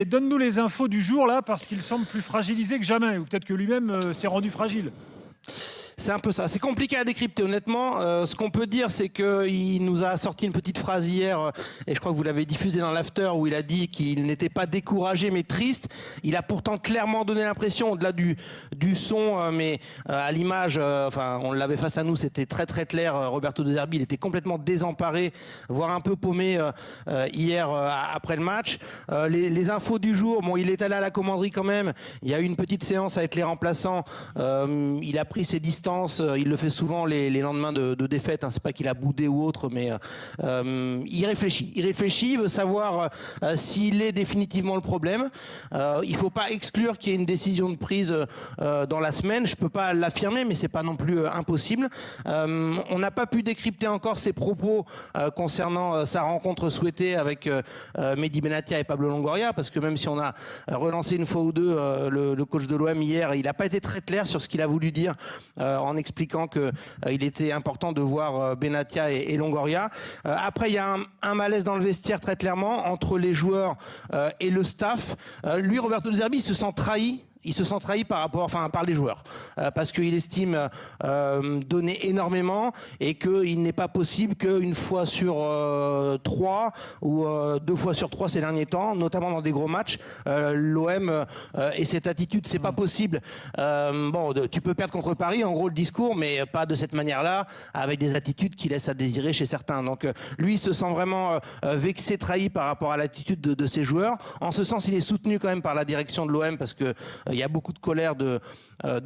Et donne-nous les infos du jour, là, parce qu'il semble plus fragilisé que jamais. Ou peut-être que lui-même s'est rendu fragile. C'est un peu ça. C'est compliqué à décrypter, honnêtement. Ce qu'on peut dire, c'est qu'il nous a sorti une petite phrase hier, et je crois que vous l'avez diffusée dans l'after, où il a dit qu'il n'était pas découragé, mais triste. Il a pourtant clairement donné l'impression, au-delà du son, mais à l'image, enfin, on l'avait face à nous, c'était très très clair. Roberto De Zerbi, il était complètement désemparé, voire un peu paumé hier après le match. Les infos du jour, bon, il est allé à la commanderie quand même. Il y a eu une petite séance avec les remplaçants. Il a pris ses distances. Il le fait souvent les lendemains de défaite. C'est pas qu'il a boudé ou autre, mais il réfléchit. Il veut savoir s'il est définitivement le problème. Il faut pas exclure qu'il y ait une décision de prise dans la semaine. Je peux pas l'affirmer, mais c'est pas non plus impossible. On n'a pas pu décrypter encore ses propos concernant sa rencontre souhaitée avec Mehdi Benatia et Pablo Longoria, parce que même si on a relancé une fois ou deux le coach de l'OM hier, il n'a pas été très clair sur ce qu'il a voulu dire en expliquant qu'il était important de voir Benatia et Longoria. Après, il y a un malaise dans le vestiaire très clairement entre les joueurs et le staff. Lui, Roberto De Zerbi, il se sent trahi. Il se sent trahi par les joueurs, parce qu'il estime donner énormément et qu'il n'est pas possible qu'une fois sur 3 ou 2 fois sur 3 ces derniers temps, notamment dans des gros matchs, l'OM ait cette attitude. C'est pas possible. Tu peux perdre contre Paris, en gros le discours, mais pas de cette manière-là, avec des attitudes qui laissent à désirer chez certains. Donc lui, il se sent vraiment vexé, trahi par rapport à l'attitude de ses joueurs. En ce sens, il est soutenu quand même par la direction de l'OM, parce que il y a beaucoup de colère de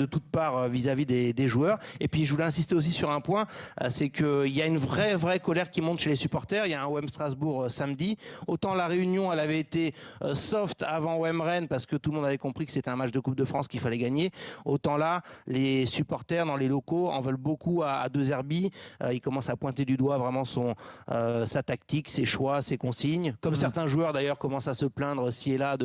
toutes parts vis-à-vis des joueurs. Et puis, je voulais insister aussi sur un point, c'est qu'il y a une vraie colère qui monte chez les supporters. Il y a un OM Strasbourg samedi. Autant la réunion, elle avait été soft avant OM Rennes, parce que tout le monde avait compris que c'était un match de Coupe de France qu'il fallait gagner. Autant là, les supporters dans les locaux en veulent beaucoup à De Zerbi. Ils commencent à pointer du doigt vraiment sa tactique, ses choix, ses consignes. Comme certains joueurs, d'ailleurs, commencent à se plaindre ci et là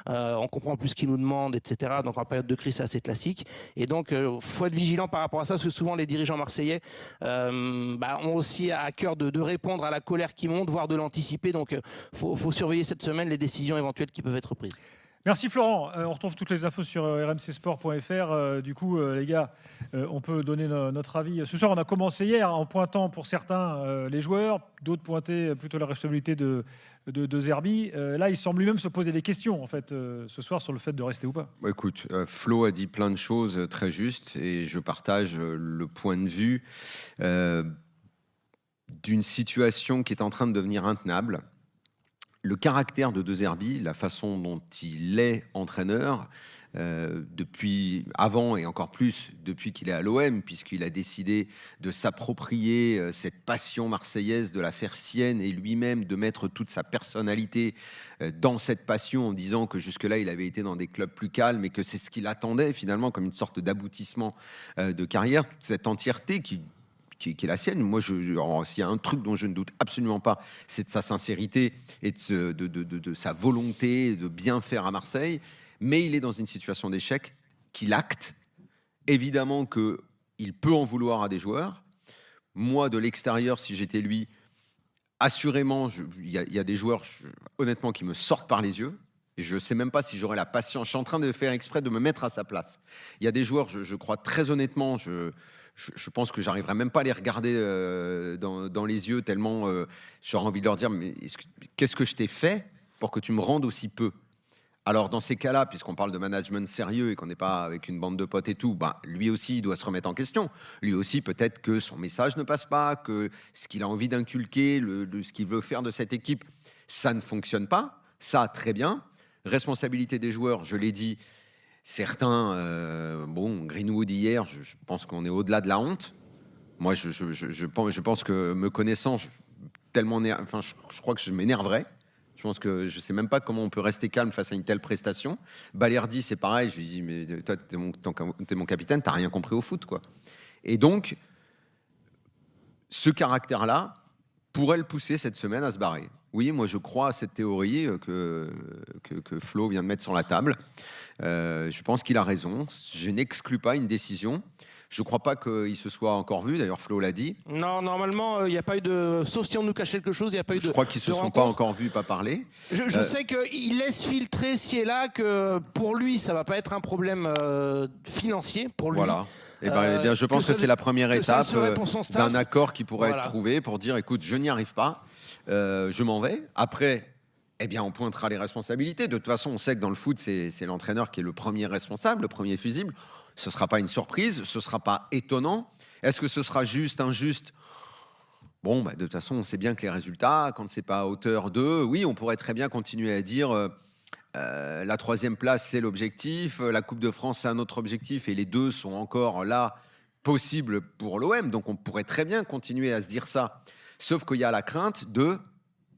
on comprend plus ce qu'ils nous demandent, etc. Donc en période de crise, c'est assez classique. Et donc, faut être vigilant par rapport à ça, parce que souvent les dirigeants marseillais ont aussi à cœur de répondre à la colère qui monte, voire de l'anticiper. Donc, faut surveiller cette semaine les décisions éventuelles qui peuvent être prises. Merci Florent. On retrouve toutes les infos sur rmcsport.fr. Du coup, les gars, on peut donner notre avis. Ce soir, on a commencé hier en pointant pour certains les joueurs, d'autres pointaient plutôt la responsabilité de Zerbi. Là, il semble lui-même se poser des questions, en fait, ce soir, sur le fait de rester ou pas. Bon, écoute, Flo a dit plein de choses très justes et je partage le point de vue d'une situation qui est en train de devenir intenable. Le caractère de De Zerbi, la façon dont il est entraîneur, depuis avant et encore plus depuis qu'il est à l'OM, puisqu'il a décidé de s'approprier cette passion marseillaise, de la faire sienne et lui-même de mettre toute sa personnalité dans cette passion, en disant que jusque-là il avait été dans des clubs plus calmes et que c'est ce qu'il attendait finalement comme une sorte d'aboutissement de carrière, toute cette entièreté qui est la sienne. Moi, s'il y a un truc dont je ne doute absolument pas, c'est de sa sincérité et de sa volonté de bien faire à Marseille. Mais il est dans une situation d'échec qu'il acte. Évidemment qu'il peut en vouloir à des joueurs. Moi, de l'extérieur, si j'étais lui, assurément, il y a des joueurs, honnêtement, qui me sortent par les yeux. Et je ne sais même pas si j'aurais la patience. Je suis en train de faire exprès de me mettre à sa place. Il y a des joueurs, je crois très honnêtement, je pense que j'arriverai même pas à les regarder dans les yeux tellement j'aurais envie de leur dire mais qu'est-ce que je t'ai fait pour que tu me rendes aussi peu. Alors dans ces cas-là, puisqu'on parle de management sérieux et qu'on n'est pas avec une bande de potes et tout, lui aussi il doit se remettre en question. Lui aussi peut-être que son message ne passe pas, que ce qu'il a envie d'inculquer, ce qu'il veut faire de cette équipe, ça ne fonctionne pas. Ça, très bien. Responsabilité des joueurs, je l'ai dit. Certains, Greenwood hier, je pense qu'on est au-delà de la honte. Moi, je pense que me connaissant, je crois que je m'énerverais. Je pense que je ne sais même pas comment on peut rester calme face à une telle prestation. Balerdi, c'est pareil. Je lui dis, mais toi, t'es mon capitaine, t'as rien compris au foot, quoi. Et donc, ce caractère-là pourrait le pousser cette semaine à se barrer. Oui, moi je crois à cette théorie que Flo vient de mettre sur la table. Je pense qu'il a raison. Je n'exclus pas une décision. Je ne crois pas qu'il se soit encore vu, d'ailleurs Flo l'a dit. Non, normalement, il n'y a pas eu de... Sauf si on nous cache quelque chose, il n'y a pas eu de... Je crois qu'ils ne se sont pas encore vus, pas parler. Je sais qu'il laisse filtrer ci et là que pour lui, ça ne va pas être un problème financier pour lui. Voilà. Eh bien, je pense que c'est la première étape d'un accord qui pourrait être trouvé pour dire, écoute, je n'y arrive pas, je m'en vais. Après, eh bien, on pointera les responsabilités. De toute façon, on sait que dans le foot, c'est l'entraîneur qui est le premier responsable, le premier fusible. Ce ne sera pas une surprise, ce ne sera pas étonnant. Est-ce que ce sera juste, injuste ? Bon, de toute façon, on sait bien que les résultats, quand ce n'est pas à hauteur d'eux, oui, on pourrait très bien continuer à dire la 3e place, c'est l'objectif, la Coupe de France, c'est un autre objectif, et les deux sont encore là, possibles pour l'OM. Donc, on pourrait très bien continuer à se dire ça. Sauf qu'il y a la crainte de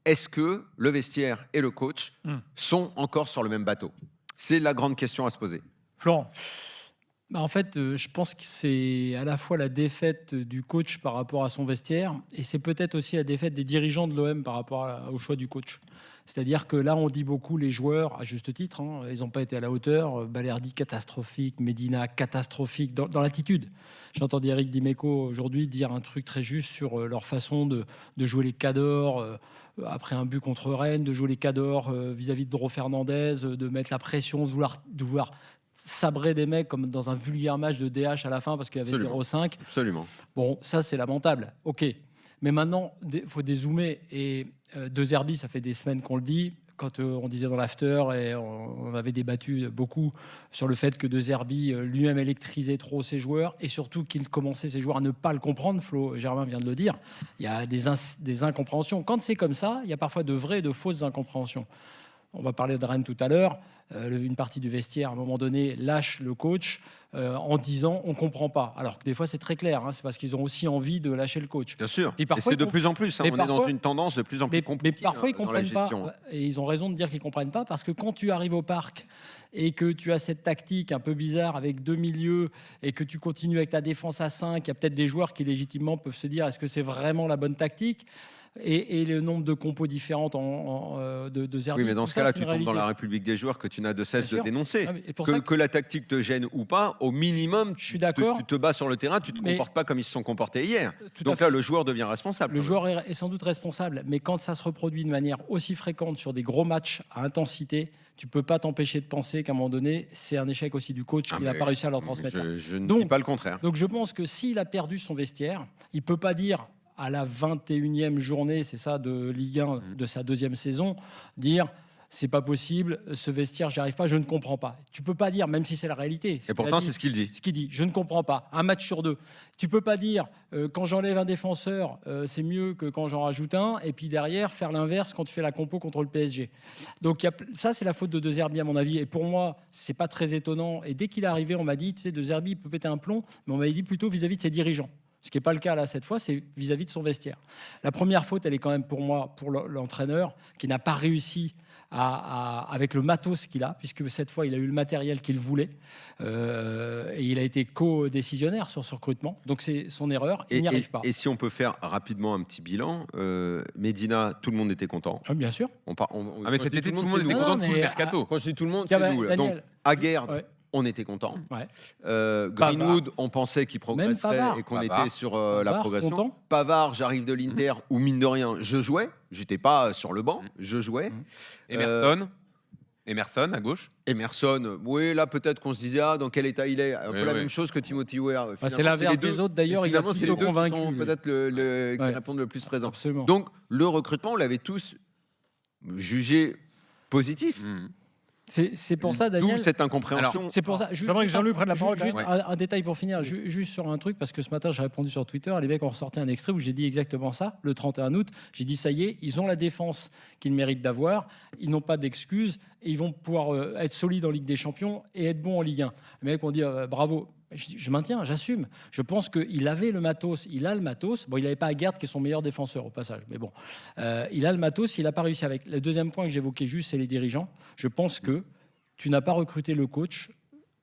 est-ce que le vestiaire et le coach sont encore sur le même bateau ? C'est la grande question à se poser. Florent ? En fait, je pense que c'est à la fois la défaite du coach par rapport à son vestiaire et c'est peut-être aussi la défaite des dirigeants de l'OM par rapport au choix du coach. C'est-à-dire que là, on dit beaucoup les joueurs, à juste titre, ils n'ont pas été à la hauteur. Balerdi, catastrophique. Medina, catastrophique dans l'attitude. J'entendais Eric Dimeco aujourd'hui dire un truc très juste sur leur façon de jouer les cadors après un but contre Rennes, de jouer les cadors vis-à-vis de Dro Fernandez, de mettre la pression, de vouloir sabrer des mecs comme dans un vulgaire match de DH à la fin parce qu'il y avait 0,5. Absolument. Bon, ça, c'est lamentable. OK. Mais maintenant, il faut dézoomer. Et De Zerbi, ça fait des semaines qu'on le dit. Quand on disait dans l'after, et on avait débattu beaucoup sur le fait que De Zerbi lui-même électrisait trop ses joueurs et surtout qu'il commençait ses joueurs à ne pas le comprendre. Flo Germain vient de le dire. Il y a des incompréhensions. Quand c'est comme ça, il y a parfois de vraies et de fausses incompréhensions. On va parler de Rennes tout à l'heure. Une partie du vestiaire, à un moment donné, lâche le coach en disant on ne comprend pas. Alors que des fois, c'est très clair. C'est parce qu'ils ont aussi envie de lâcher le coach. Bien sûr. Et c'est de plus en plus. On est dans une tendance de plus en plus compliquée. Mais parfois, ils ne comprennent pas. Gestion. Et ils ont raison de dire qu'ils ne comprennent pas parce que quand tu arrives au parc et que tu as cette tactique un peu bizarre avec 2 milieux et que tu continues avec ta défense à 5, il y a peut-être des joueurs qui légitimement peuvent se dire est-ce que c'est vraiment la bonne tactique ? Et le nombre de compos différentes de Zerbi. Oui, mais dans ce cas-là, tu tombes dans la République des joueurs que tu n'as de cesse de dénoncer. Que la tactique te gêne ou pas, au minimum, tu te bats sur le terrain, tu ne te comportes pas comme ils se sont comportés hier. Donc là, le joueur devient responsable. Le joueur est sans doute responsable, mais quand ça se reproduit de manière aussi fréquente sur des gros matchs à intensité, tu ne peux pas t'empêcher de penser qu'à un moment donné, c'est un échec aussi du coach qui n'a pas réussi à leur transmettre. Je ne dis pas le contraire. Donc je pense que s'il a perdu son vestiaire, il ne peut pas dire à la 21e journée, c'est ça, de Ligue 1 de sa 2e saison, dire c'est pas possible, ce vestiaire, j'y arrive pas, je ne comprends pas. Tu peux pas dire, même si c'est la réalité. Et pourtant, c'est ce qu'il dit. Ce qu'il dit, je ne comprends pas. Un match sur 2. Tu peux pas dire, quand j'enlève un défenseur, c'est mieux que quand j'en rajoute un, et puis derrière, faire l'inverse quand tu fais la compo contre le PSG. Donc ça, c'est la faute de De Zerbi, à mon avis. Et pour moi, c'est pas très étonnant. Et dès qu'il est arrivé, on m'a dit, tu sais, De Zerbi, il peut péter un plomb, mais on m'avait dit plutôt vis-à-vis de ses dirigeants. Ce qui n'est pas le cas là cette fois, c'est vis-à-vis de son vestiaire. La première faute, elle est quand même pour moi, pour l'entraîneur, qui n'a pas réussi avec le matos qu'il a, puisque cette fois, il a eu le matériel qu'il voulait. Et il a été co-décisionnaire sur ce recrutement. Donc c'est son erreur, il n'y arrive pas. Et si on peut faire rapidement un petit bilan, Medina, tout le monde était content. Bien sûr. Mais cet été, tout le monde était content de tout le mercato. Quand je dis tout le monde, c'est nous. Donc, Aguerd, on était content. Greenwood, on pensait qu'il progresserait et qu'on était sur la progression. Content. Pavard, j'arrive de l'Inter, où mine de rien, je jouais. J'étais pas sur le banc, je jouais. Emerson à gauche. Emerson, oui, là peut-être qu'on se disait dans quel état il est. Un peu la même chose que Timothy Weah. C'est l'inverse des autres d'ailleurs. Finalement, c'est les deux qui sont peut-être qui répondent le plus présent. Absolument. Donc le recrutement, on l'avait tous jugé positif. C'est pour ça, Daniel. D'où cette incompréhension. Alors, c'est pour ça. J'aimerais que Jean-Luc prenne la parole. Juste un détail pour finir, juste sur un truc, parce que ce matin, j'ai répondu sur Twitter. Les mecs ont ressorti un extrait où j'ai dit exactement ça. Le 31 août, j'ai dit ça y est, ils ont la défense qu'ils méritent d'avoir. Ils n'ont pas d'excuses et ils vont pouvoir être solides en Ligue des Champions et être bons en Ligue 1. Les mecs ont dit bravo. Je maintiens, j'assume. Je pense qu'il avait le matos, il a le matos. Bon, il n'avait pas Aguerd qui est son meilleur défenseur au passage, mais bon, il a le matos, il n'a pas réussi avec. Le deuxième point que j'évoquais juste, c'est les dirigeants. Je pense que tu n'as pas recruté le coach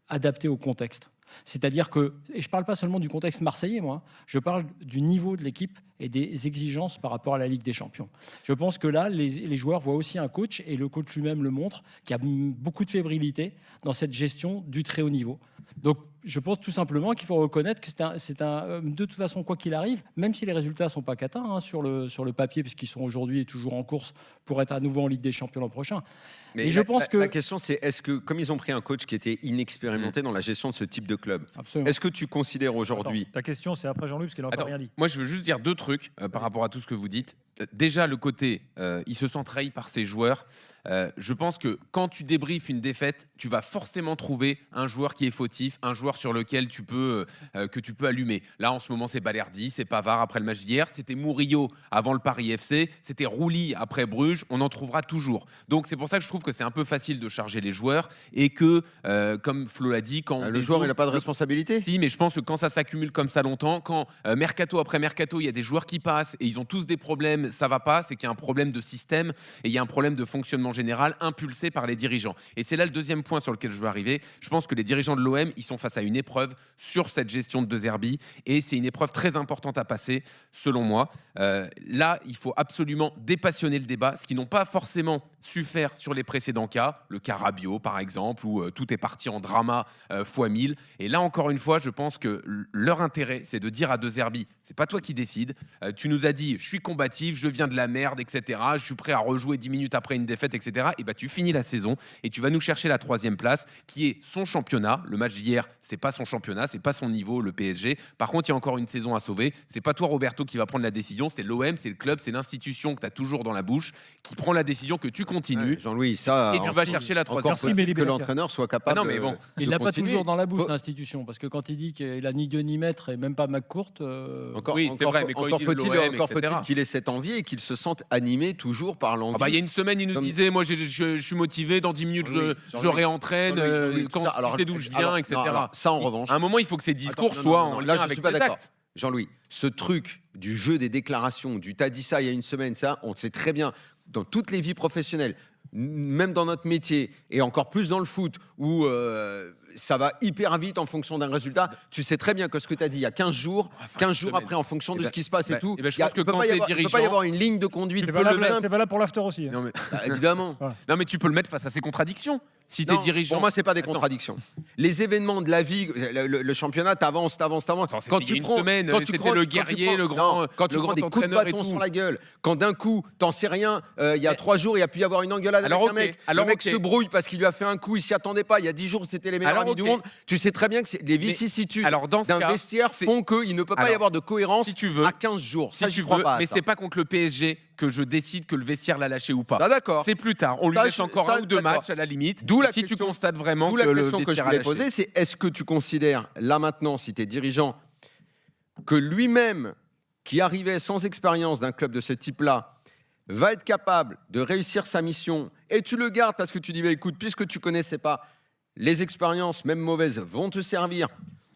adapté au contexte. C'est-à-dire que, et je ne parle pas seulement du contexte marseillais, moi, je parle du niveau de l'équipe et des exigences par rapport à la Ligue des Champions. Je pense que là, les joueurs voient aussi un coach, et le coach lui-même le montre, qui a beaucoup de fébrilité dans cette gestion du très haut niveau. Donc, Je pense tout simplement qu'il faut reconnaître que de toute façon, quoi qu'il arrive, même si les résultats ne sont pas catins sur le papier, puisqu'ils sont aujourd'hui toujours en course pour être à nouveau en Ligue des Champions l'an prochain. Mais je pense que la question, c'est est-ce que, comme ils ont pris un coach qui était inexpérimenté dans la gestion de ce type de club, Absolument. est-ce que tu considères aujourd'hui... Ta question, c'est après Jean-Louis, parce qu'il n'a encore rien dit. Moi, je veux juste dire 2 trucs par rapport à tout ce que vous dites. Déjà, le côté, il se sent trahi par ses joueurs. Je pense que quand tu débriefes une défaite, tu vas forcément trouver un joueur qui est fautif, un joueur sur lequel que tu peux allumer. Là, en ce moment, c'est Balerdi, c'est Pavard après le match d'hier, c'était Murillo avant le Paris FC, c'était Rouli après Bruges, on en trouvera toujours. Donc, c'est pour ça que je trouve que c'est un peu facile de charger les joueurs et que, comme Flo l'a dit, quand Le joueur, il n'a pas de responsabilité. Si, mais je pense que quand ça s'accumule comme ça longtemps, quand mercato après mercato, il y a des joueurs qui passent et ils ont tous des problèmes, ça va pas, c'est qu'il y a un problème de système et il y a un problème de fonctionnement général impulsé par les dirigeants. Et c'est là le deuxième point sur lequel je veux arriver. Je pense que les dirigeants de l'OM, ils sont face à une épreuve sur cette gestion de De Zerbi et c'est une épreuve très importante à passer, selon moi. Là, il faut absolument dépassionner le débat, ce qu'ils n'ont pas forcément su faire sur les précédents cas, le cas Rabiot par exemple, où tout est parti en drama fois 1000. Et là, encore une fois, je pense que leur intérêt, c'est de dire à De Zerbi, c'est pas toi qui décides. Tu nous as dit, je suis combatif, je viens de la merde, etc. Je suis prêt à rejouer 10 minutes après une défaite, etc. Et bah, tu finis la saison et tu vas nous chercher la 3e place, qui est son championnat. Le match d'hier, c'est pas son championnat, c'est pas son niveau, le PSG. Par contre, il y a encore une saison à sauver. C'est pas toi, Roberto, qui va prendre la décision. C'est l'OM, c'est le club, c'est l'institution que tu as toujours dans la bouche qui prend la décision que tu continues. Jean-Louis, ça... Et tu vas chercher la 3e Encore place. faut-il que l'entraîneur soit capable non, mais bon, il l'a pas continuer. toujours dans la bouche, l'institution, parce que quand il dit qu'il a ni Dieu ni maître et même pas McCourt, Oui, c'est vrai, mais quand il dit l'OM, encore faut-il etc. qu'il ait cette envie et qu'il se sente animé toujours par l'envie. Ah bah, il y a une semaine, il nous disait, moi je suis motivé, dans 10 minutes je réentraîne, quand tu sais d'où je viens, etc. Ça en revanche. À un moment, il faut que ces discours soient en lien là, je avec suis pas ses d'accord. actes. Jean-Louis, ce truc du jeu des déclarations, du t'as dit ça il y a une semaine, ça, on sait très bien dans toutes les vies professionnelles, même dans notre métier et encore plus dans le foot où ça va hyper vite en fonction d'un résultat. Tu sais très bien que ce que tu as dit il y a 15 jours, 15 jours après, en fonction de ce qui se passe et tout, je pense que il ne peut pas y avoir une ligne de conduite. C'est valable pour l'after aussi. Non, mais, Évidemment. non, mais tu peux le mettre face à ses contradictions. Si t'es dirigeant. Pour moi, c'est pas des contradictions. Les événements de la vie, le championnat, t'avances. Quand tu prends c'était le guerrier, le grand, quand tu prends des coups de bâton sur la gueule, quand d'un coup, t'en sais rien, il y a 3 jours, il y a pu y avoir une engueulade avec un mec. Le mec se brouille parce qu'il lui a fait un coup, il s'y attendait pas. Il y a 10 jours, c'était les meilleurs amis du monde. Tu sais très bien que les vicissitudes d'un vestiaire font qu'il ne peut pas y avoir de cohérence à 15 jours. Ça, j'y crois pas. Mais c'est pas contre le PSG que je décide que le vestiaire l'a lâché ou pas. Ah, d'accord. C'est plus tard. On lui laisse encore 1 ou 2 matchs à la limite. Si tu constates vraiment que le question que je voulais poser, c'est est-ce que tu considères, là maintenant, si tu es dirigeant, que lui-même, qui arrivait sans expérience d'un club de ce type-là, va être capable de réussir sa mission et tu le gardes parce que tu dis, bah, écoute, puisque tu ne connaissais pas, les expériences, même mauvaises, vont te servir,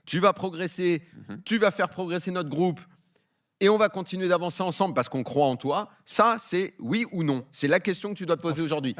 tu vas progresser, tu vas faire progresser notre groupe et on va continuer d'avancer ensemble parce qu'on croit en toi. Ça, c'est oui ou non. C'est la question que tu dois te poser aujourd'hui.